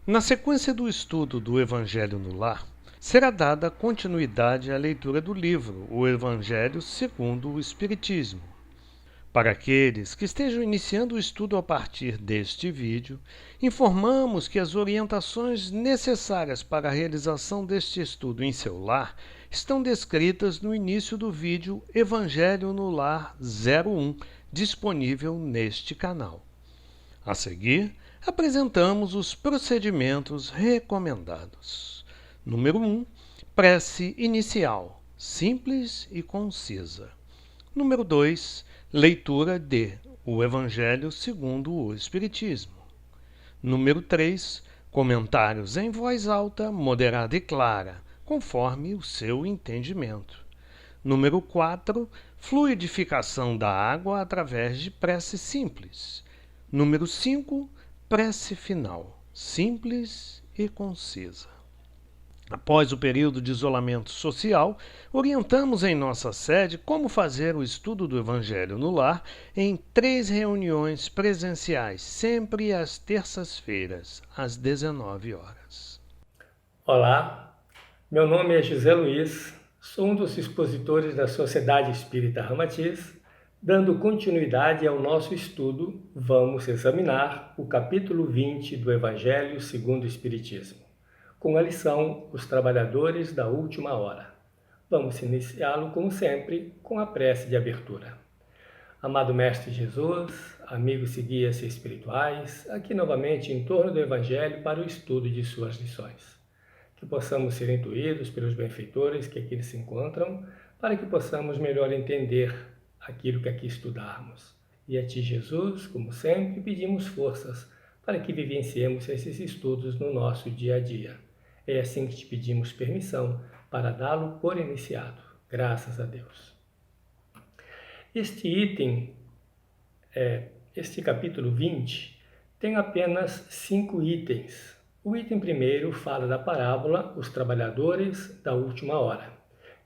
Na sequência do estudo do Evangelho no Lar, será dada continuidade à leitura do livro O Evangelho segundo o Espiritismo. Para aqueles que estejam iniciando o estudo a partir deste vídeo, informamos que as orientações necessárias para a realização deste estudo em seu lar estão descritas no início do vídeo Evangelho no Lar 01, disponível neste canal. A seguir, apresentamos os procedimentos recomendados. Número 1. Prece inicial, simples e concisa. Número 2. Leitura de O Evangelho segundo o Espiritismo. Número 3. Comentários em voz alta, moderada e clara, conforme o seu entendimento. Número 4. Fluidificação da água através de prece simples. Número 5. Prece final, simples e concisa. Após o período de isolamento social, orientamos em nossa sede como fazer o estudo do Evangelho no Lar em 3 reuniões presenciais, sempre às terças-feiras, às 19 horas. Olá, meu nome é José Luiz, sou um dos expositores da Sociedade Espírita Ramatiz. Dando continuidade ao nosso estudo, vamos examinar o capítulo 20 do Evangelho segundo o Espiritismo, com a lição Os Trabalhadores da Última Hora. Vamos iniciá-lo, como sempre, com a prece de abertura. Amado Mestre Jesus, amigos e guias espirituais, aqui novamente em torno do Evangelho para o estudo de suas lições. Que possamos ser intuídos pelos benfeitores que aqui se encontram, para que possamos melhor entender aquilo que aqui estudarmos. E a Ti, Jesus, como sempre, pedimos forças para que vivenciemos esses estudos no nosso dia a dia. É assim que Te pedimos permissão para dá-lo por iniciado. Graças a Deus. Este item, este capítulo 20, tem apenas 5 itens. O item primeiro fala da parábola Os Trabalhadores da Última Hora.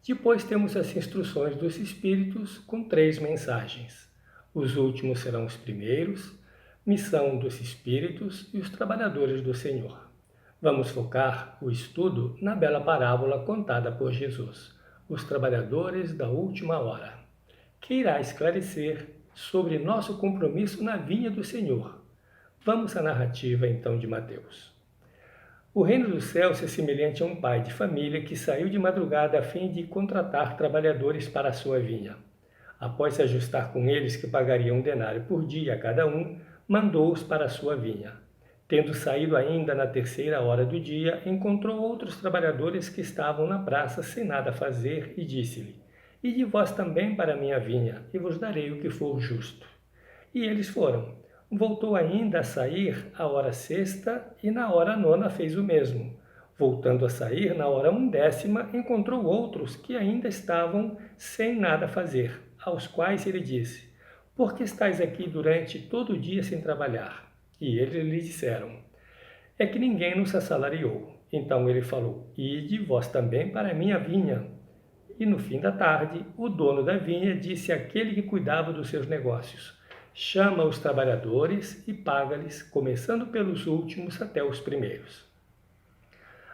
Depois temos as instruções dos Espíritos com 3 mensagens. Os últimos serão os primeiros, missão dos Espíritos e os trabalhadores do Senhor. Vamos focar o estudo na bela parábola contada por Jesus, Os Trabalhadores da Última Hora, que irá esclarecer sobre nosso compromisso na vinha do Senhor. Vamos à narrativa então de Mateus. O reino dos céus é semelhante a um pai de família que saiu de madrugada a fim de contratar trabalhadores para a sua vinha. Após se ajustar com eles, que pagariam 1 denário por dia a cada um, mandou-os para a sua vinha. Tendo saído ainda na 3ª hora do dia, encontrou outros trabalhadores que estavam na praça sem nada a fazer e disse-lhe: Ide vós também para a minha vinha, e vos darei o que for justo. E eles foram. Voltou ainda a sair à hora 6ª e na hora 9ª fez o mesmo. Voltando a sair na hora 1ª, encontrou outros que ainda estavam sem nada a fazer, aos quais ele disse: Por que estáis aqui durante todo o dia sem trabalhar? E eles lhe disseram: É que ninguém nos assalariou. Então ele falou: Ide vós também para a minha vinha. E no fim da tarde, o dono da vinha disse àquele que cuidava dos seus negócios: Chama os trabalhadores e paga-lhes, começando pelos últimos até os primeiros.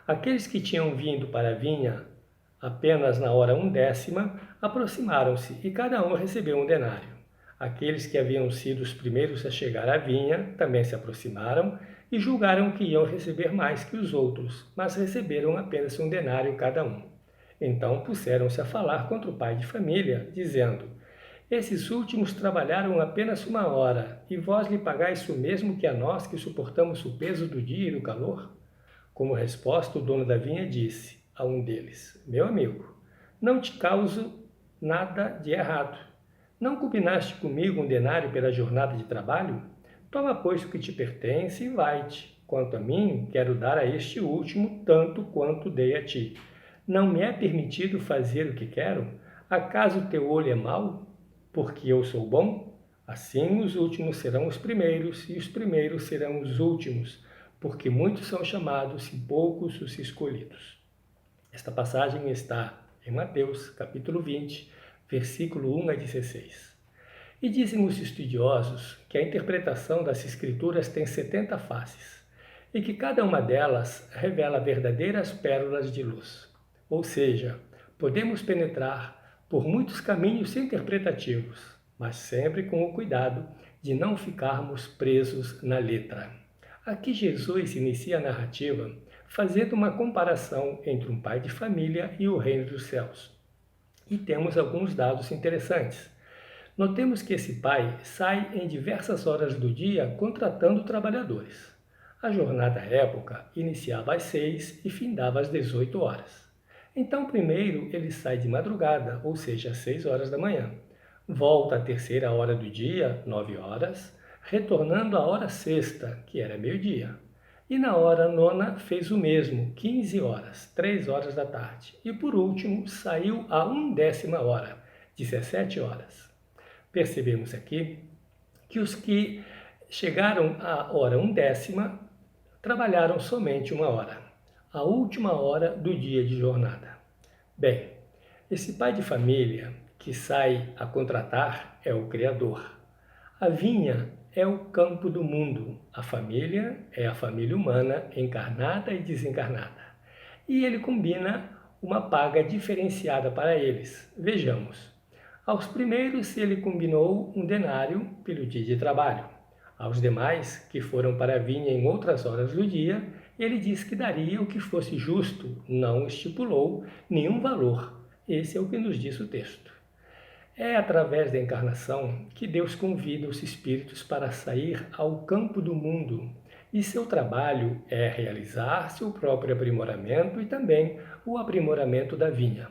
Aqueles que tinham vindo para a vinha apenas na hora 1ª aproximaram-se e cada um recebeu 1 denário. Aqueles que haviam sido os primeiros a chegar à vinha também se aproximaram e julgaram que iam receber mais que os outros, mas receberam apenas 1 denário cada um. Então puseram-se a falar contra o pai de família, dizendo: Esses últimos trabalharam apenas 1 hora, e vós lhe pagais o mesmo que a nós que suportamos o peso do dia e do calor? Como resposta, o dono da vinha disse a um deles: Meu amigo, não te causo nada de errado. Não combinaste comigo 1 denário pela jornada de trabalho? Toma, pois, o que te pertence e vai-te. Quanto a mim, quero dar a este último tanto quanto dei a ti. Não me é permitido fazer o que quero? Acaso teu olho é mau? Porque eu sou bom? Assim os últimos serão os primeiros, e os primeiros serão os últimos, porque muitos são chamados e poucos os escolhidos. Esta passagem está em Mateus, capítulo 20, versículo 1 a 16. E dizem os estudiosos que a interpretação das Escrituras tem 70 faces. e que cada uma delas revela verdadeiras pérolas de luz. Ou seja, podemos penetrar por muitos caminhos interpretativos, mas sempre com o cuidado de não ficarmos presos na letra. Aqui Jesus inicia a narrativa fazendo uma comparação entre um pai de família e o reino dos céus. E temos alguns dados interessantes. Notemos que esse pai sai em diversas horas do dia contratando trabalhadores. A jornada à época iniciava às 6 e findava às 18 horas. Então, primeiro ele sai de madrugada, ou seja, às 6 horas da manhã. Volta à terceira hora do dia, 9 horas, retornando à hora sexta, que era meio-dia. E na hora nona fez o mesmo, 15 horas, 3 horas da tarde. E por último, saiu a 1/10 hora, 17 horas. Percebemos aqui que os que chegaram à hora 1/10 trabalharam somente 1 hora, a última hora do dia de jornada. Bem, esse pai de família que sai a contratar é o Criador. A vinha é o campo do mundo, a família é a família humana encarnada e desencarnada. E ele combina uma paga diferenciada para eles. Vejamos. Aos primeiros ele combinou um denário pelo dia de trabalho. Aos demais, que foram para a vinha em outras horas do dia, ele disse que daria o que fosse justo, não estipulou nenhum valor. Esse é o que nos diz o texto. É através da encarnação que Deus convida os espíritos para sair ao campo do mundo, e seu trabalho é realizar seu próprio aprimoramento e também o aprimoramento da vinha.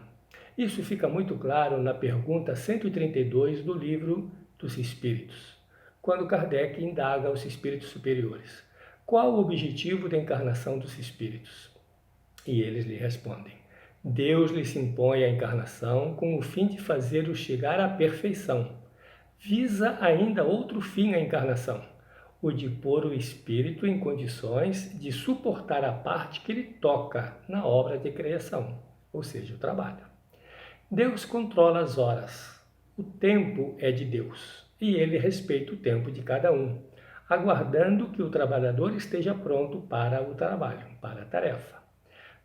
Isso fica muito claro na pergunta 132 do Livro dos Espíritos, quando Kardec indaga aos espíritos superiores: qual o objetivo da encarnação dos espíritos? E eles lhe respondem: Deus lhes impõe a encarnação com o fim de fazê-los chegar à perfeição. Visa ainda outro fim a encarnação, o de pôr o espírito em condições de suportar a parte que lhe toca na obra de criação, ou seja, o trabalho. Deus controla as horas. O tempo é de Deus e ele respeita o tempo de cada um, aguardando que o trabalhador esteja pronto para o trabalho, para a tarefa.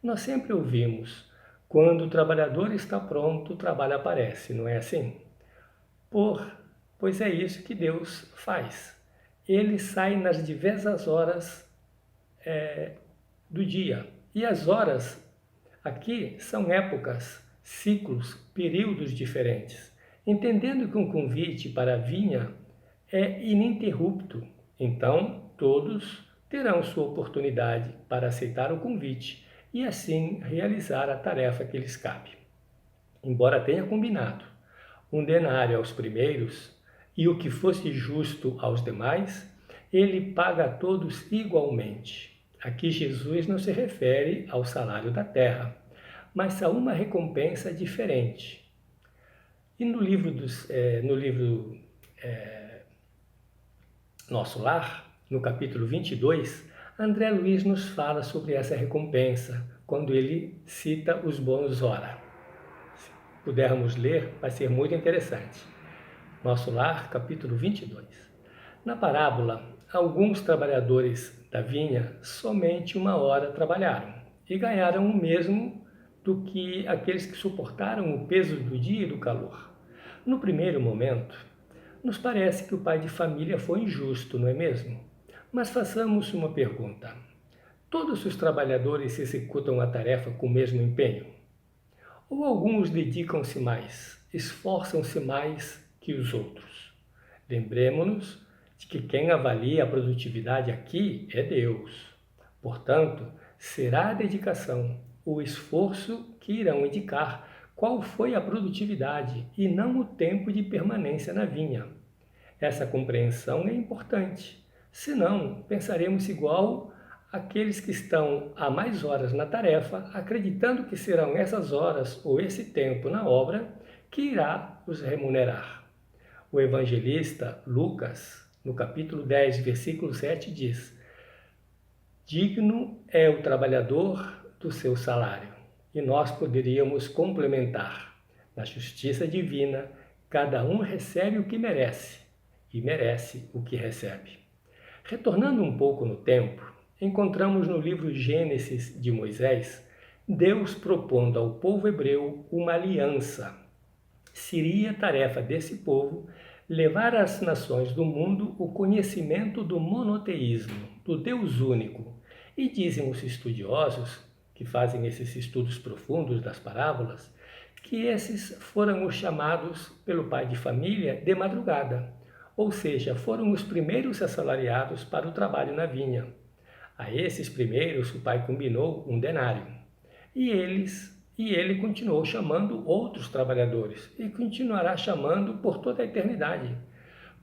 Nós sempre ouvimos: quando o trabalhador está pronto, o trabalho aparece, não é assim? Pois é isso que Deus faz. Ele sai nas diversas horas do dia. E as horas aqui são épocas, ciclos, períodos diferentes. Entendendo que um convite para a vinha é ininterrupto, então todos terão sua oportunidade para aceitar o convite e assim realizar a tarefa que lhes cabe. Embora tenha combinado um denário aos primeiros e o que fosse justo aos demais, ele paga a todos igualmente. Aqui Jesus não se refere ao salário da terra, mas a uma recompensa diferente. E no livro Nosso Lar, no capítulo 22, André Luiz nos fala sobre essa recompensa, quando ele cita os bônus hora. Se pudermos ler, vai ser muito interessante. Nosso Lar, capítulo 22. Na parábola, alguns trabalhadores da vinha somente 1 hora trabalharam e ganharam o mesmo do que aqueles que suportaram o peso do dia e do calor. No primeiro momento, nos parece que o pai de família foi injusto, não é mesmo? Mas façamos uma pergunta: todos os trabalhadores executam a tarefa com o mesmo empenho? Ou alguns dedicam-se mais, esforçam-se mais que os outros? Lembremos-nos de que quem avalia a produtividade aqui é Deus. Portanto, será a dedicação, o esforço que irão indicar qual foi a produtividade e não o tempo de permanência na vinha. Essa compreensão é importante. Senão, pensaremos igual àqueles que estão há mais horas na tarefa, acreditando que serão essas horas ou esse tempo na obra que irá os remunerar. O evangelista Lucas, no capítulo 10, versículo 7, diz: digno é o trabalhador do seu salário. E nós poderíamos complementar: na justiça divina, cada um recebe o que merece e merece o que recebe. Retornando um pouco no tempo, encontramos no livro Gênesis de Moisés, Deus propondo ao povo hebreu uma aliança. Seria tarefa desse povo levar às nações do mundo o conhecimento do monoteísmo, do Deus único. E dizem os estudiosos, que fazem esses estudos profundos das parábolas, que esses foram os chamados pelo pai de família de madrugada, ou seja, foram os primeiros assalariados para o trabalho na vinha. A esses primeiros o pai combinou um denário, e ele continuou chamando outros trabalhadores, e continuará chamando por toda a eternidade,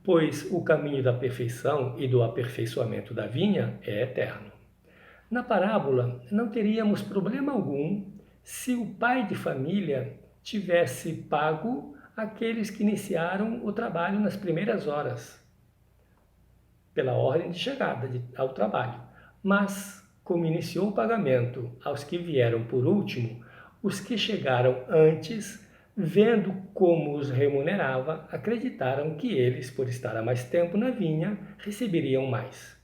pois o caminho da perfeição e do aperfeiçoamento da vinha é eterno. Na parábola, não teríamos problema algum se o pai de família tivesse pago aqueles que iniciaram o trabalho nas primeiras horas, pela ordem de chegada ao trabalho. Mas, como iniciou o pagamento aos que vieram por último, os que chegaram antes, vendo como os remunerava, acreditaram que eles, por estar há mais tempo na vinha, receberiam mais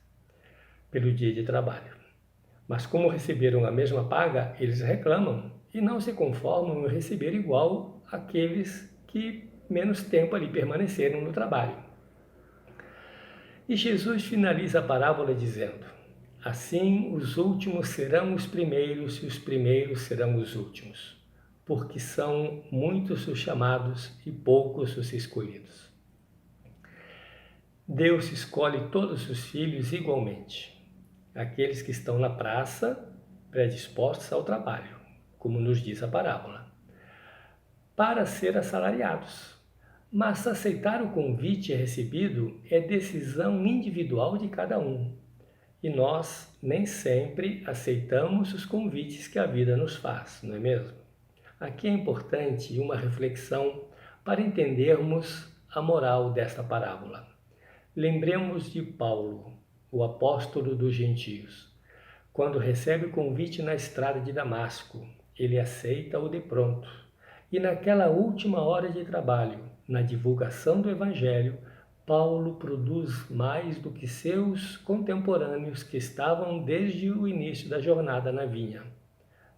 pelo dia de trabalho. Mas como receberam a mesma paga, eles reclamam e não se conformam em receber igual àqueles que menos tempo ali permaneceram no trabalho. E Jesus finaliza a parábola dizendo: assim os últimos serão os primeiros e os primeiros serão os últimos, porque são muitos os chamados e poucos os escolhidos. Deus escolhe todos os filhos igualmente. Aqueles que estão na praça, predispostos ao trabalho, como nos diz a parábola, para ser assalariados. Mas aceitar o convite recebido é decisão individual de cada um. E nós nem sempre aceitamos os convites que a vida nos faz, não é mesmo? Aqui é importante uma reflexão para entendermos a moral desta parábola. Lembremos de Paulo, o apóstolo dos gentios. Quando recebe o convite na estrada de Damasco, ele aceita-o de pronto. E naquela última hora de trabalho, na divulgação do Evangelho, Paulo produz mais do que seus contemporâneos que estavam desde o início da jornada na vinha,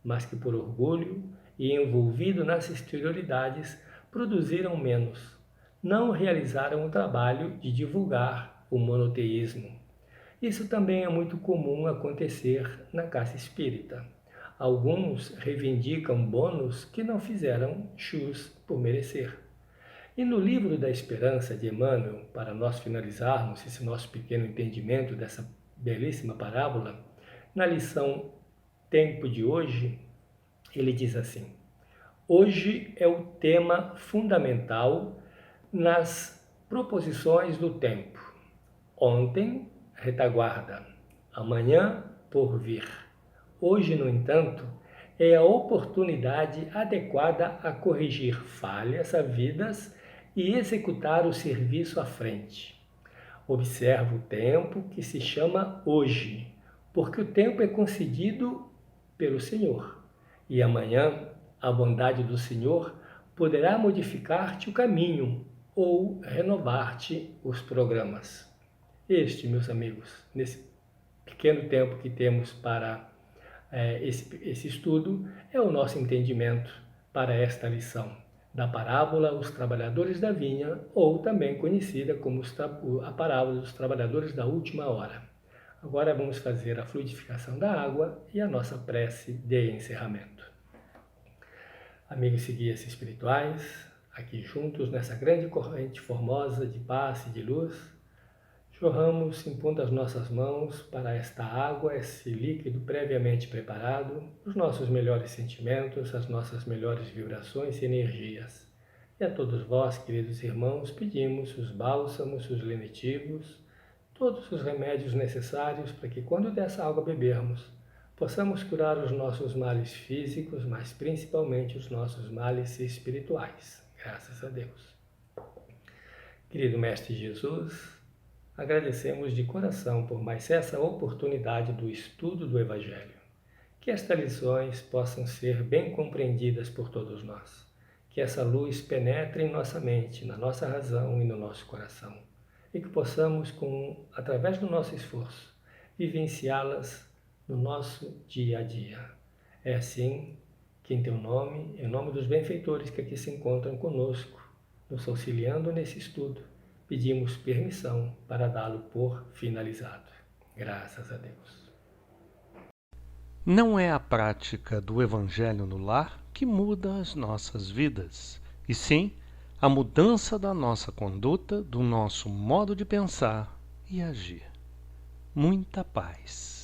mas que por orgulho e envolvido nas exterioridades produziram menos. Não realizaram o trabalho de divulgar o monoteísmo. Isso também é muito comum acontecer na casa espírita. Alguns reivindicam bônus que não fizeram jus por merecer. E no livro da Esperança de Emmanuel, para nós finalizarmos esse nosso pequeno entendimento dessa belíssima parábola, na lição Tempo de hoje, ele diz assim: hoje é o tema fundamental nas proposições do tempo. Ontem, retaguarda. Amanhã, porvir. Hoje, no entanto, é a oportunidade adequada a corrigir falhas havidas e executar o serviço à frente. Observa o tempo que se chama hoje, porque o tempo é concedido pelo Senhor. E amanhã, a bondade do Senhor poderá modificar-te o caminho ou renovar-te os programas. Este, meus amigos, nesse pequeno tempo que temos para esse estudo, é o nosso entendimento para esta lição da parábola Os Trabalhadores da Vinha, ou também conhecida como a parábola dos Trabalhadores da Última Hora. Agora vamos fazer a fluidificação da água e a nossa prece de encerramento. Amigos e guias espirituais, aqui juntos nessa grande corrente formosa de paz e de luz, jorramos, impondo as nossas mãos para esta água, esse líquido previamente preparado, os nossos melhores sentimentos, as nossas melhores vibrações e energias. E a todos vós, queridos irmãos, pedimos os bálsamos, os lenitivos, todos os remédios necessários para que, quando dessa água bebermos, possamos curar os nossos males físicos, mas principalmente os nossos males espirituais. Graças a Deus. Querido Mestre Jesus, agradecemos de coração por mais essa oportunidade do estudo do Evangelho. Que estas lições possam ser bem compreendidas por todos nós. Que essa luz penetre em nossa mente, na nossa razão e no nosso coração. E que possamos, através do nosso esforço, vivenciá-las no nosso dia a dia. É assim que, em teu nome, em nome dos benfeitores que aqui se encontram conosco, nos auxiliando nesse estudo, pedimos permissão para dá-lo por finalizado. Graças a Deus. Não é a prática do Evangelho no lar que muda as nossas vidas, e sim a mudança da nossa conduta, do nosso modo de pensar e agir. Muita paz.